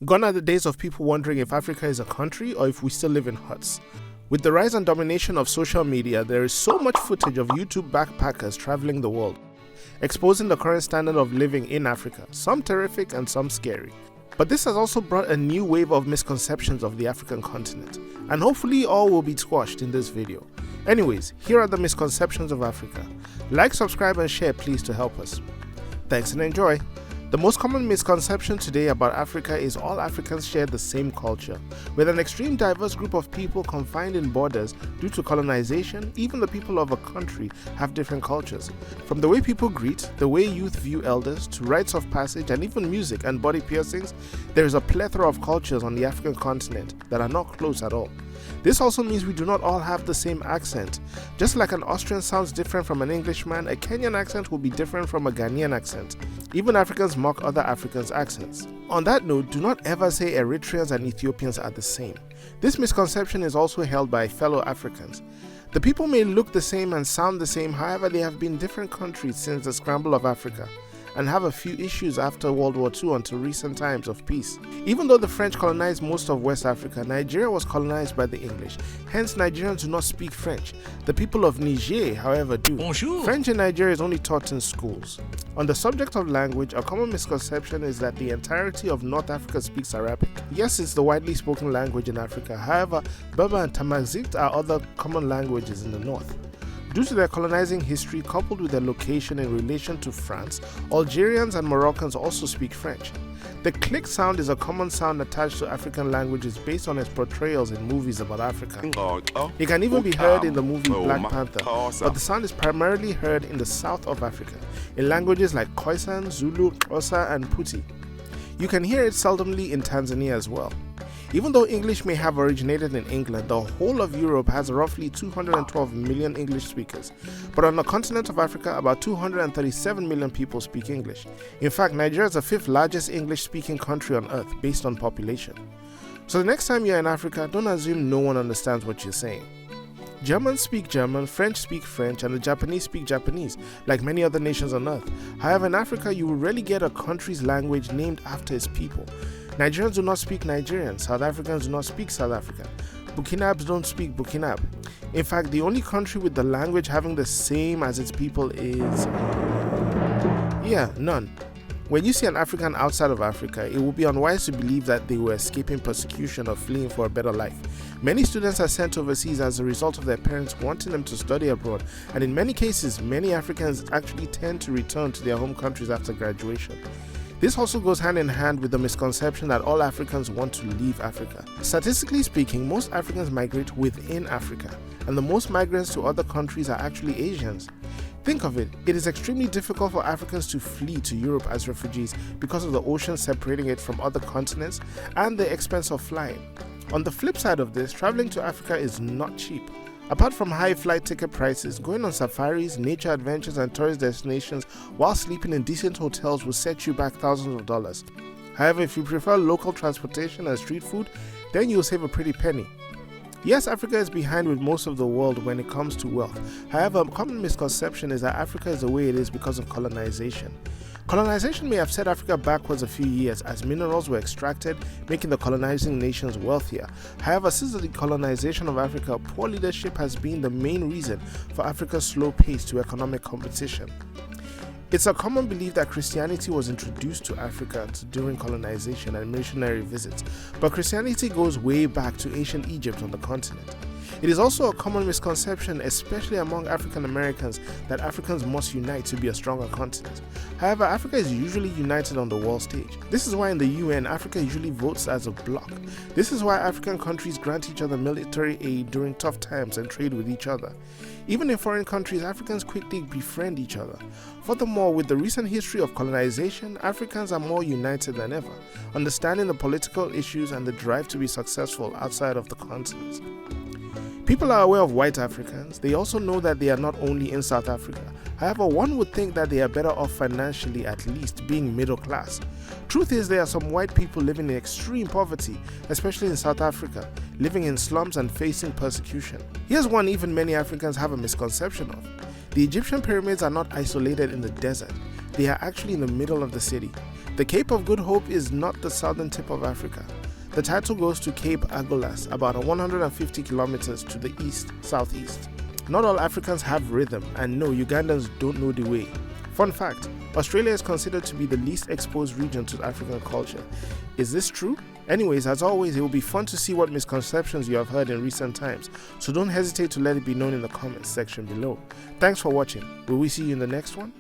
Gone are the days of people wondering if Africa is a country or if we still live in huts. With the rise and domination of social media, there is so much footage of YouTube backpackers traveling the world, exposing the current standard of living in Africa, some terrific and some scary. But this has also brought a new wave of misconceptions of the African continent, and hopefully all will be squashed in this video. Anyways, here are the misconceptions of Africa. Like, subscribe and share please to help us. Thanks and enjoy. The most common misconception today about Africa is all Africans share the same culture. With an extreme diverse group of people confined in borders due to colonization, even the people of a country have different cultures. From the way people greet, the way youth view elders, to rites of passage, and even music and body piercings, there is a plethora of cultures on the African continent that are not close at all. This also means we do not all have the same accent. Just like an Austrian sounds different from an Englishman, a Kenyan accent will be different from a Ghanaian accent. Even Africans mock other Africans' accents. On that note, do not ever say Eritreans and Ethiopians are the same. This misconception is also held by fellow Africans. The people may look the same and sound the same, however they have been different countries since the scramble of Africa, and have a few issues after World War II until recent times of peace. Even though the French colonized most of West Africa, Nigeria was colonized by the English. Hence, Nigerians do not speak French. The people of Niger, however, do. Bonjour. French in Nigeria is only taught in schools. On the subject of language, a common misconception is that the entirety of North Africa speaks Arabic. Yes, it's the widely spoken language in Africa. However, Berber and Tamazight are other common languages in the north. Due to their colonizing history coupled with their location in relation to France, Algerians and Moroccans also speak French. The click sound is a common sound attached to African languages based on its portrayals in movies about Africa. It can even be heard in the movie Black Panther, but the sound is primarily heard in the south of Africa, in languages like Khoisan, Zulu, Xhosa, and Puti. You can hear it seldomly in Tanzania as well. Even though English may have originated in England, the whole of Europe has roughly 212 million English speakers. But on the continent of Africa, about 237 million people speak English. In fact, Nigeria is the 5th largest English-speaking country on earth based on population. So the next time you're in Africa, don't assume no one understands what you're saying. Germans speak German, French speak French, and the Japanese speak Japanese, like many other nations on earth. However, in Africa, you will rarely get a country's language named after its people. Nigerians do not speak Nigerian, South Africans do not speak South African, Burkinabs don't speak Burkinab. In fact, the only country with the language having the same as its people is... none. When you see an African outside of Africa, it will be unwise to believe that they were escaping persecution or fleeing for a better life. Many students are sent overseas as a result of their parents wanting them to study abroad, and in many cases, many Africans actually tend to return to their home countries after graduation. This also goes hand in hand with the misconception that all Africans want to leave Africa. Statistically speaking, most Africans migrate within Africa, and the most migrants to other countries are actually Asians. Think of it, it is extremely difficult for Africans to flee to Europe as refugees because of the ocean separating it from other continents and the expense of flying. On the flip side of this, traveling to Africa is not cheap. Apart from high flight ticket prices, going on safaris, nature adventures, and tourist destinations while sleeping in decent hotels will set you back thousands of dollars. However, if you prefer local transportation and street food, then you'll save a pretty penny. Yes, Africa is behind with most of the world when it comes to wealth. However, a common misconception is that Africa is the way it is because of colonization. Colonization may have set Africa backwards a few years as minerals were extracted, making the colonizing nations wealthier. However, since the colonization of Africa, poor leadership has been the main reason for Africa's slow pace to economic competition. It's a common belief that Christianity was introduced to Africa during colonization and missionary visits, but Christianity goes way back to ancient Egypt on the continent. It is also a common misconception, especially among African Americans, that Africans must unite to be a stronger continent. However, Africa is usually united on the world stage. This is why in the UN, Africa usually votes as a bloc. This is why African countries grant each other military aid during tough times and trade with each other. Even in foreign countries, Africans quickly befriend each other. Furthermore, with the recent history of colonization, Africans are more united than ever, understanding the political issues and the drive to be successful outside of the continent. People are aware of white Africans. They also know that they are not only in South Africa. However, one would think that they are better off financially, at least being middle class. Truth is, there are some white people living in extreme poverty, especially in South Africa, living in slums and facing persecution. Here's one even many Africans have a misconception of. The Egyptian pyramids are not isolated in the desert. they are actually in the middle of the city. The Cape of Good Hope is not the southern tip of Africa. The title goes to Cape Agulhas, about 150 kilometers to the east-southeast. Not all Africans have rhythm, and no, Ugandans don't know the way. Fun fact, Australia is considered to be the least exposed region to African culture. Is this true? Anyways, as always, it will be fun to see what misconceptions you have heard in recent times, so don't hesitate to let it be known in the comments section below. Thanks for watching. Will we see you in the next one?